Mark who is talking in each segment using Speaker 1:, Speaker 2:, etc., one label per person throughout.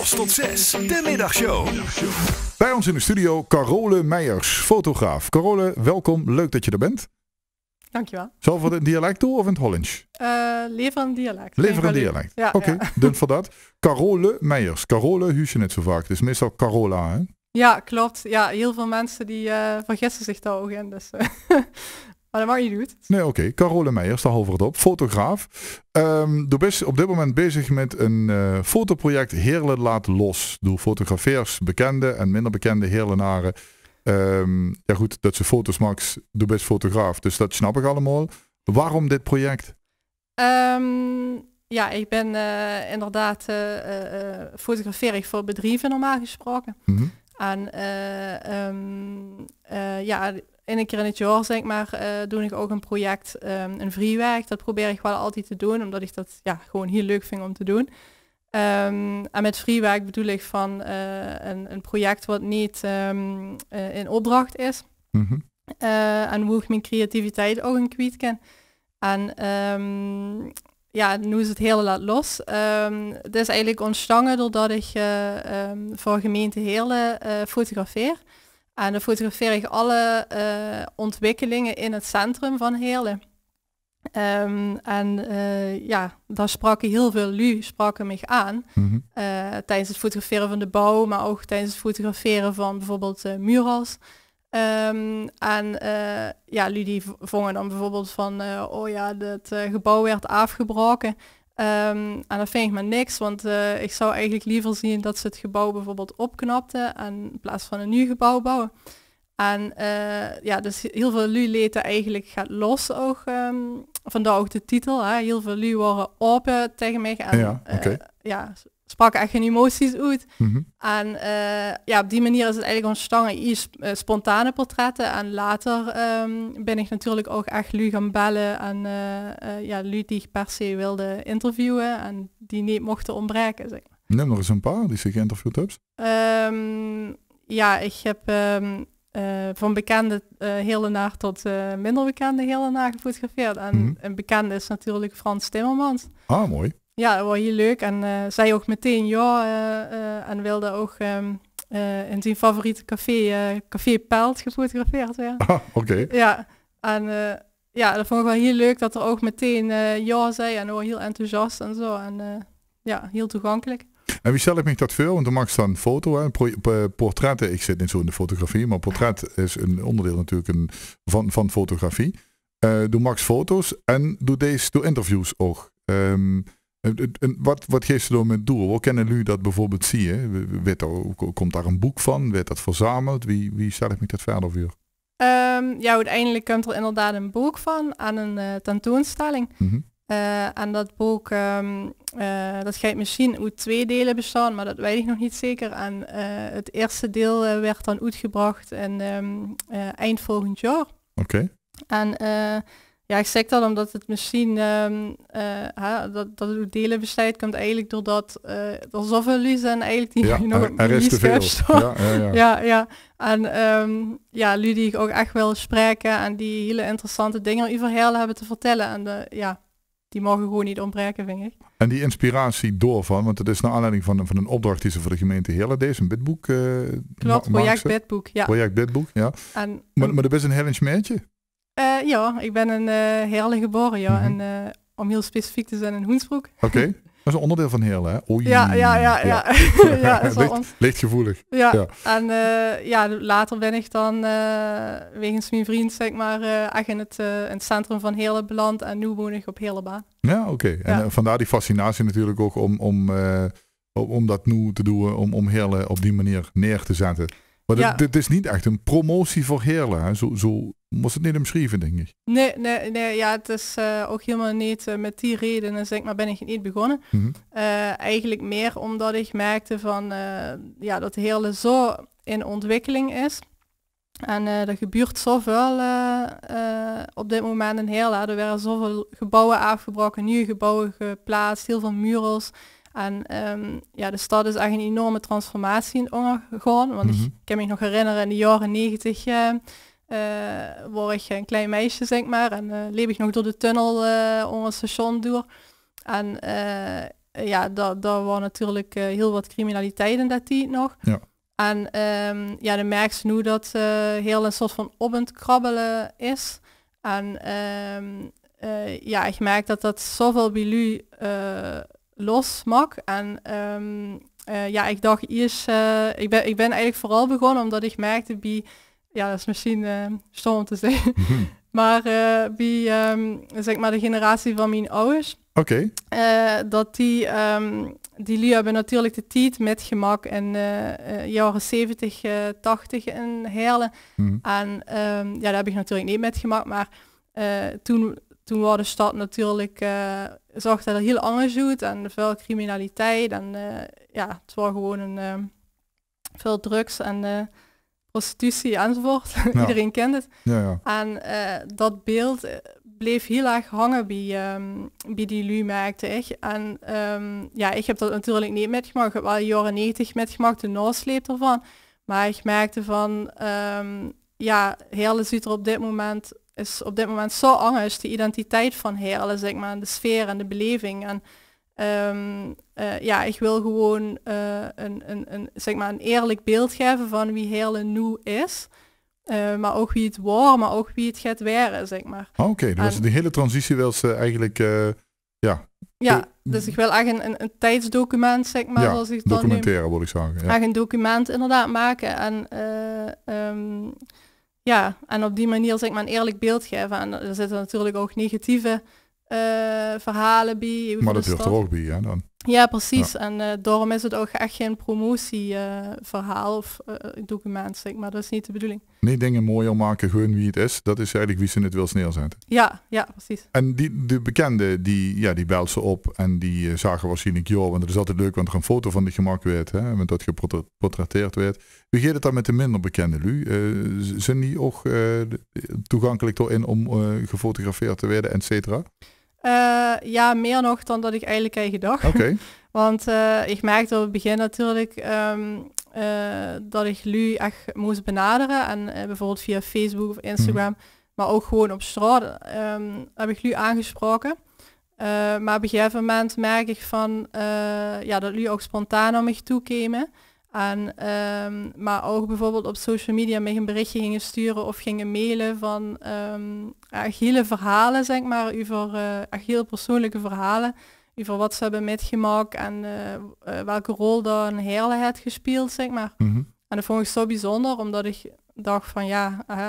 Speaker 1: Tros tot 6, de middagshow.
Speaker 2: Bij ons in de studio Carole Meijers, fotograaf. Carole, welkom. Leuk dat je er bent.
Speaker 3: Dankjewel.
Speaker 2: Zal we het dialect doen of in het Hollands?
Speaker 3: Liever een dialect.
Speaker 2: Liever een dialect.
Speaker 3: Ja,
Speaker 2: Oké,
Speaker 3: ja.
Speaker 2: dan voor dat. Carole Meijers. Carole huus je net zo vaak. Het is meestal Carola, hè?
Speaker 3: Ja, klopt. Ja, heel veel mensen die vergissen zich daar ook in. Dus, maar dat mag je niet doen.
Speaker 2: Nee, oké. Carole Meijers, daar houden we het op. Fotograaf. Je bent op dit moment bezig met een fotoproject Heerlen laten los. Door fotografeers, bekende en minder bekende Heerlenaren. Ja goed, dat ze foto's maakt, doe best fotograaf. Dus dat snap ik allemaal. Waarom dit project?
Speaker 3: Ja, ik ben inderdaad fotografeer ik voor bedrijven normaal gesproken.
Speaker 2: Mm-hmm.
Speaker 3: En ja, een keer in het jaar zeg maar, doe ik ook een project, een vrijwerk. Dat probeer ik wel altijd te doen, omdat ik dat gewoon heel leuk vind om te doen. En met vrijwerk bedoel ik van een project wat niet in opdracht is.
Speaker 2: Mm-hmm.
Speaker 3: En hoe ik mijn creativiteit ook in kwijt kan. En ja, nu is het heel laat los. Het is eigenlijk ontstaan doordat ik voor gemeente Heerlen fotografeer. En dan fotografeer ik alle ontwikkelingen in het centrum van Heerlen. Ja, daar spraken heel veel lui mij aan.
Speaker 2: Mm-hmm.
Speaker 3: Tijdens het fotograferen van de bouw, maar ook tijdens het fotograferen van bijvoorbeeld murals. Ja, lui die vongen dan bijvoorbeeld van, oh ja, het gebouw werd afgebroken. En dat vind ik maar niks, want ik zou eigenlijk liever zien dat ze het gebouw bijvoorbeeld opknapten en in plaats van een nieuw gebouw bouwen. En ja, dus heel veel lui leten eigenlijk gaat los ook, vandaar ook de titel. Hè. Heel veel lui waren open tegen mij en
Speaker 2: Ja, okay.
Speaker 3: Ja, spraken echt geen emoties uit.
Speaker 2: Mm-hmm.
Speaker 3: En ja, op die manier is het eigenlijk ontstaan eerst spontane portretten. En later ben ik natuurlijk ook echt lui gaan bellen. En ja, lui die ik per se wilde interviewen en die niet mochten ontbreken. Zeg maar.
Speaker 2: Neem nog eens een paar die zich geïnterviewd hebt.
Speaker 3: Ja, ik heb van bekende Heerlenaar tot minder bekende Heerlenaar gefotografeerd. En
Speaker 2: Mm-hmm.
Speaker 3: een bekende is natuurlijk Frans Timmermans.
Speaker 2: Ah, mooi.
Speaker 3: Ja, dat was heel leuk. En zei ook meteen ja en wilde ook in zijn favoriete café, Café Pelt, gefotografeerd werden.
Speaker 2: Ah, oké.
Speaker 3: Ja, en ja, dat vond ik wel heel leuk dat er ook meteen ja zei en ook heel enthousiast en zo. En ja, heel toegankelijk.
Speaker 2: En wie stel ik me dat voor? Want dan maak je dan een foto, hè? Portretten. Ik zit niet zo in de fotografie, maar portret is een onderdeel natuurlijk van fotografie. Doe Max foto's en doe interviews ook. Wat geeft ze door met doel? Hoe kennen jullie dat bijvoorbeeld zien? Komt daar een boek van? Werd dat verzameld? Wie stel ik me dat verder voor?
Speaker 3: Ja, uiteindelijk komt er inderdaad een boek van aan een tentoonstelling.
Speaker 2: Mm-hmm.
Speaker 3: En dat boek, dat gaat misschien uit 2 delen bestaan, maar dat weet ik nog niet zeker. En het eerste deel werd dan uitgebracht in eind volgend jaar.
Speaker 2: Oké.
Speaker 3: En ja, ik zeg dat omdat het misschien, dat het uit delen bestaat, komt eigenlijk doordat er zoveel lui zijn eigenlijk die nog op
Speaker 2: er is te veel.
Speaker 3: Ja. En ja, lui die ik ook echt wil spreken en die hele interessante dingen over Heerlen hebben te vertellen. En ja, die mogen gewoon niet ontbreken, vind ik.
Speaker 2: En die inspiratie doorvan, want het is naar aanleiding van een opdracht die ze voor de gemeente Heerlen deed, een bidboek.
Speaker 3: Klopt, project bidboek, ja.
Speaker 2: Project bidboek, ja.
Speaker 3: En,
Speaker 2: maar dat is een Heerlens meisje?
Speaker 3: Ja, ik ben in Heerlen geboren, ja.
Speaker 2: Mm-hmm.
Speaker 3: En om heel specifiek te zijn in Hoensbroek.
Speaker 2: Oké, dat is een onderdeel van Heerlen, hè? Oei.
Speaker 3: Ja. Ja,
Speaker 2: licht gevoelig.
Speaker 3: Ja. En ja, later ben ik dan wegens mijn vriend, zeg maar, echt in het centrum van Heerlen beland. En nu woon ik op Heerlenbaan.
Speaker 2: Ja, oké. En vandaar die fascinatie natuurlijk ook om dat nu te doen, om Heerlen op die manier neer te zetten. Maar dit is niet echt een promotie voor Heerlen, hè? Zo moest het niet omschrijven, denk ik.
Speaker 3: Nee, ja, het is ook helemaal niet met die redenen, zeg maar, ben ik niet begonnen.
Speaker 2: Mm-hmm.
Speaker 3: Eigenlijk meer omdat ik merkte van, ja, dat Heerlen zo in ontwikkeling is. En er gebeurt zoveel op dit moment in Heerlen. Er werden zoveel gebouwen afgebroken, nieuwe gebouwen geplaatst, heel veel murals. En ja, de stad is echt een enorme transformatie ondergaan. Want ik kan me nog herinneren in de jaren 90 was ik een klein meisje, zeg maar. En leef ik nog door de tunnel onder het station door. En daar was natuurlijk heel wat criminaliteit in dat tijd nog.
Speaker 2: Ja.
Speaker 3: En dan merk je nu dat heel een soort van op het krabbelen is. En ik merk dat zoveel bij jullie los mag. En ik dacht eerst, ik ben eigenlijk vooral begonnen omdat ik merkte bij, dat is misschien stom om te zeggen, maar bij zeg maar de generatie van mijn ouders.
Speaker 2: Oké.
Speaker 3: Dat die lui hebben natuurlijk de tijd met gemak in jaren 70, 80 in Heerlen. En dat heb ik natuurlijk niet metgemaakt, maar toen was de stad natuurlijk, zag dat er heel anders uit en veel criminaliteit en het was gewoon veel drugs en prostitutie enzovoort.
Speaker 2: Ja.
Speaker 3: Iedereen kent het.
Speaker 2: Ja.
Speaker 3: En dat beeld bleef heel erg hangen bij die lui, merkte ik. En ik heb dat natuurlijk niet metgemaakt. Ik heb wel de jaren 90 metgemaakt, de nasleep ervan. Maar ik merkte van, Heerlen ziet er op dit moment zo anders. De identiteit van Heerlen, zeg maar, de sfeer en de beleving. En ik wil gewoon een eerlijk beeld geven van wie Heerlen nu is. Maar ook wie het was, maar ook wie het gaat werden, zeg maar.
Speaker 2: Oké, dus de hele transitie wil ze eigenlijk,
Speaker 3: Ja, dus ik wil echt een tijdsdocument, zeg maar. Zoals ik dan
Speaker 2: documenteren, wil ik zeggen. Ja.
Speaker 3: Echt een document inderdaad maken en op die manier, zeg maar, een eerlijk beeld geven. En er zitten natuurlijk ook negatieve verhalen bij.
Speaker 2: Maar dat hoort er ook bij, hè, dan?
Speaker 3: Ja, precies. Ja. En daarom is het ook echt geen promotieverhaal of document, zeg maar. Dat is niet de bedoeling.
Speaker 2: Nee, dingen mooier maken, gewoon wie het is. Dat is eigenlijk wie ze het wil neerzetten.
Speaker 3: Ja, precies.
Speaker 2: En de bekende, die belt ze op en die zagen waarschijnlijk jou. Want het is altijd leuk, want er een foto van die gemaakt werd. Hè, want dat geportretteerd werd. Wie gaat het dan met de minder bekende, Lu? Zijn die ook toegankelijk doorin om gefotografeerd te worden, et cetera?
Speaker 3: Meer nog dan dat ik eigenlijk had gedacht.
Speaker 2: Okay.
Speaker 3: Want ik merkte op het begin natuurlijk dat ik Lu echt moest benaderen. En bijvoorbeeld via Facebook of Instagram, maar ook gewoon op straat heb ik Lu aangesproken. Maar op een gegeven moment merk ik van dat Lu ook spontaan naar mij toe kwamen. En, maar ook bijvoorbeeld op social media mij een berichtje gingen sturen of gingen mailen van hele verhalen, zeg maar, over heel persoonlijke verhalen, over wat ze hebben metgemaakt en welke rol daar een Heerlen heeft gespeeld, zeg maar. En dat vond ik zo bijzonder, omdat ik dacht van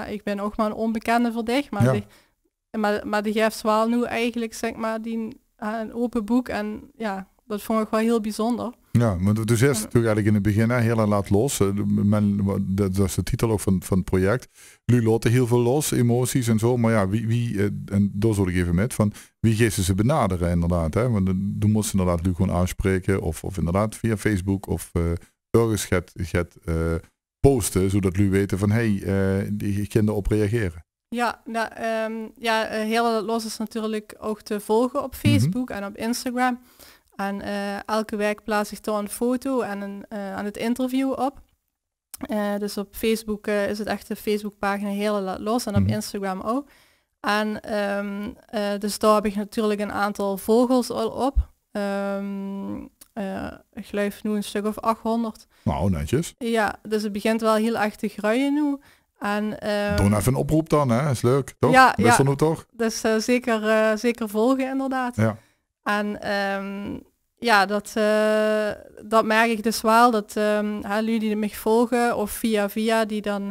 Speaker 3: ik ben ook maar een onbekende voor dich, maar die geeft wel nu eigenlijk, zeg maar, een open boek en dat vond ik wel heel bijzonder.
Speaker 2: Ja, maar dus eerst natuurlijk eigenlijk in het begin Heerlen laat los. Dat is de titel ook van het project. Lu laat heel veel los, emoties en zo. Maar wie en daar zal ik even met, van wie geeft ze benaderen inderdaad. Hè? Want dan moet ze inderdaad Lu gewoon aanspreken of inderdaad via Facebook of ergens gaat posten, zodat Lu weten van die kinderen op reageren.
Speaker 3: Heerlen los is natuurlijk ook te volgen op Facebook en op Instagram. En elke week plaats ik daar een foto en aan het interview op. Dus op Facebook is het echt de Facebookpagina Heerlen laat los en op Instagram ook. En dus daar heb ik natuurlijk een aantal volgers al op. Ik geloof nu een stuk of 800.
Speaker 2: Nou, netjes.
Speaker 3: Ja, dus het begint wel heel erg te groeien nu.
Speaker 2: Doe even een oproep dan, hè? Is leuk, toch?
Speaker 3: Ja.
Speaker 2: Nu toch?
Speaker 3: Dus zeker volgen inderdaad.
Speaker 2: Ja.
Speaker 3: En dat merk ik dus wel, dat jullie die mij volgen of via die dan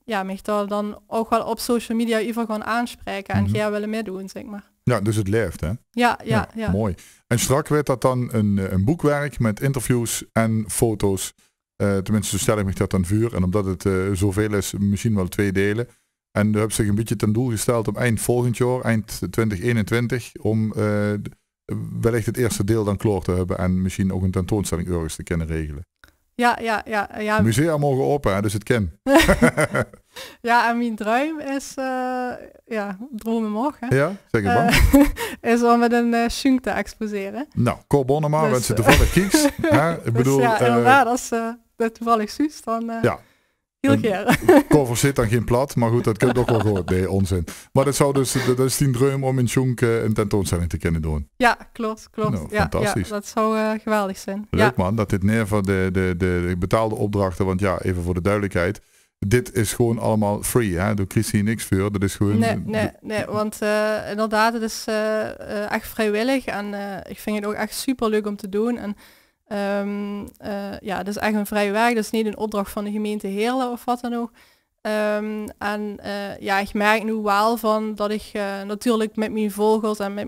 Speaker 3: mij daar dan ook wel op social media even gaan aanspreken en gaan willen meedoen, zeg maar.
Speaker 2: Ja, dus het leeft, hè?
Speaker 3: Ja.
Speaker 2: Mooi. En straks werd dat dan een boekwerk met interviews en foto's. Tenminste, zo stel ik me dat aan vuur. En omdat het zoveel is, misschien wel 2 delen. En u hebt zich een beetje ten doel gesteld om eind volgend jaar, eind 2021, om wellicht het eerste deel dan klaar te hebben en misschien ook een tentoonstelling ergens te kunnen regelen.
Speaker 3: Ja.
Speaker 2: Musea mogen open, hè, dus het kan.
Speaker 3: En mijn droom is, dromen morgen.
Speaker 2: Ja, zeg het maar.
Speaker 3: Is om met een schunk te exposeren.
Speaker 2: Nou, Cor Bonnema, wensen toevallig kieks. Ik bedoel,
Speaker 3: inderdaad, als dat toevallig juist, dan... Heel geer.
Speaker 2: Cover zit dan geen plat, maar goed, dat kun je toch wel gewoon. Nee, onzin. Maar dat is die droom om in Tjonk een tentoonstelling te kunnen doen.
Speaker 3: Ja, klopt.
Speaker 2: Nou,
Speaker 3: Ja,
Speaker 2: fantastisch.
Speaker 3: ja, dat zou geweldig zijn.
Speaker 2: Leuk man, dat dit neer de betaalde opdrachten, want ja, even voor de duidelijkheid. Dit is gewoon allemaal free, hè? Doe Christie niks voor. Dat is gewoon...
Speaker 3: Nee, want inderdaad, het is echt vrijwillig en ik vind het ook echt super leuk om te doen. En het is echt een vrij werk, dat is niet een opdracht van de gemeente Heerlen of wat dan ook. Ik merk nu wel van dat ik natuurlijk met mijn volgers en met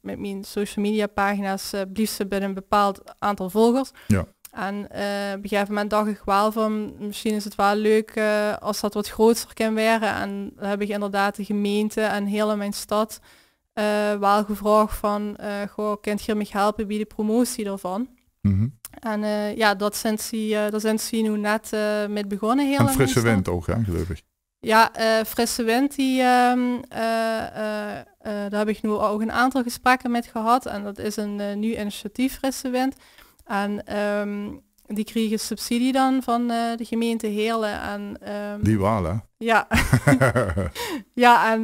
Speaker 3: mijn social media pagina's blieft binnen een bepaald aantal volgers.
Speaker 2: Ja.
Speaker 3: En op een gegeven moment dacht ik wel van misschien is het wel leuk als dat wat groter kan worden. En dan heb ik inderdaad de gemeente en heel mijn stad wel gevraagd van kunt je me helpen bij de promotie daarvan?
Speaker 2: Mm-hmm.
Speaker 3: En daar zijn ze nu net met begonnen. Heel
Speaker 2: en frisse wind ook, hè, geloof ik.
Speaker 3: Ja, frisse wind, daar heb ik nu ook een aantal gesprekken met gehad. En dat is een nieuw initiatief, Frisse Wind. En die kregen subsidie dan van de gemeente Heerlen. En,
Speaker 2: die wel, hè?
Speaker 3: Ja. Ja, en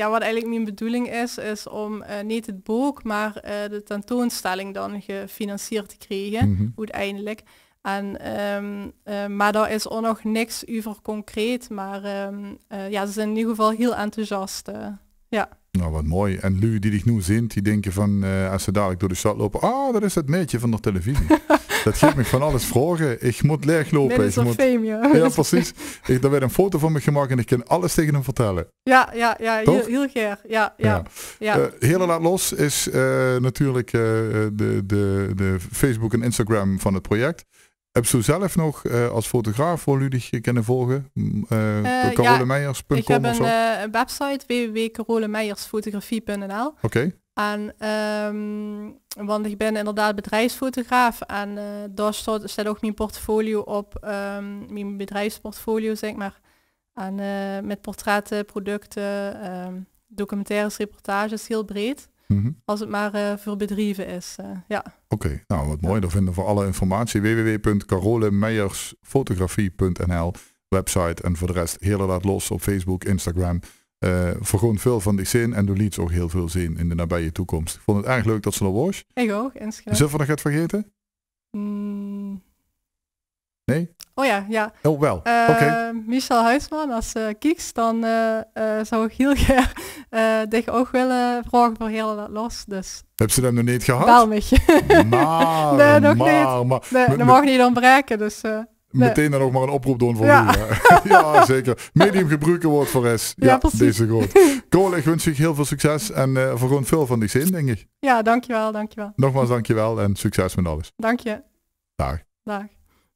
Speaker 3: wat eigenlijk mijn bedoeling is om niet het boek, maar de tentoonstelling dan gefinancierd te krijgen, uiteindelijk. En, maar daar is ook nog niks over concreet, maar ze zijn in ieder geval heel enthousiast. Ja.
Speaker 2: Nou, wat mooi. En lui die dich nu zien, die denken van, als ze dadelijk door de stad lopen, dat is het meisje van de televisie. Dat geeft me van alles vragen. Ik moet leeglopen.
Speaker 3: Fame, ja.
Speaker 2: Ja, precies. Er werd een foto van me gemaakt en ik kan alles tegen hem vertellen.
Speaker 3: Ja, heel geer. Ja.
Speaker 2: Heerlen laat los is natuurlijk de Facebook en Instagram van het project. Heb je zelf nog als fotograaf voor jullie kunnen volgen? Carolemeijers.com
Speaker 3: ik heb
Speaker 2: of zo?
Speaker 3: een website www.carolemeijersfotografie.nl.
Speaker 2: Oké.
Speaker 3: En want ik ben inderdaad bedrijfsfotograaf en daar staat ook mijn portfolio op, mijn bedrijfsportfolio zeg maar. En met portretten, producten, documentaires, reportages, heel breed. Mm-hmm. Als het maar voor bedrijven is, ja.
Speaker 2: Oké, nou wat mooi. Daar vinden we voor alle informatie www.carolemeijersfotografie.nl website en voor de rest Heerlen laat los op Facebook, Instagram. Voor gewoon veel van die zin en doe lieds ook heel veel zien in de nabije toekomst. Ik vond het erg leuk dat ze er was.
Speaker 3: Ik ook, inschrijven.
Speaker 2: Zullen we nog het vergeten? Nee?
Speaker 3: Oh ja.
Speaker 2: Oh wel, oké.
Speaker 3: Michel Huisman, als kieks, dan zou ik heel graag dich ook willen vragen voor Heerlen laat los. Dus.
Speaker 2: Heb ze dat nog niet gehad?
Speaker 3: Bel met je.
Speaker 2: Nee, nog
Speaker 3: niet. Dat mag niet ontbreken, dus...
Speaker 2: Meteen dan ook maar een oproep doen voor u. Ja, zeker. Medium gebruiken wordt voor S. Ja, deze goed. Cool, ik wens je heel veel succes en voor gewoon veel van die zin, denk ik.
Speaker 3: Ja, dankjewel.
Speaker 2: Nogmaals dankjewel en succes met alles.
Speaker 3: Dank je.
Speaker 2: Dag.
Speaker 3: Dag.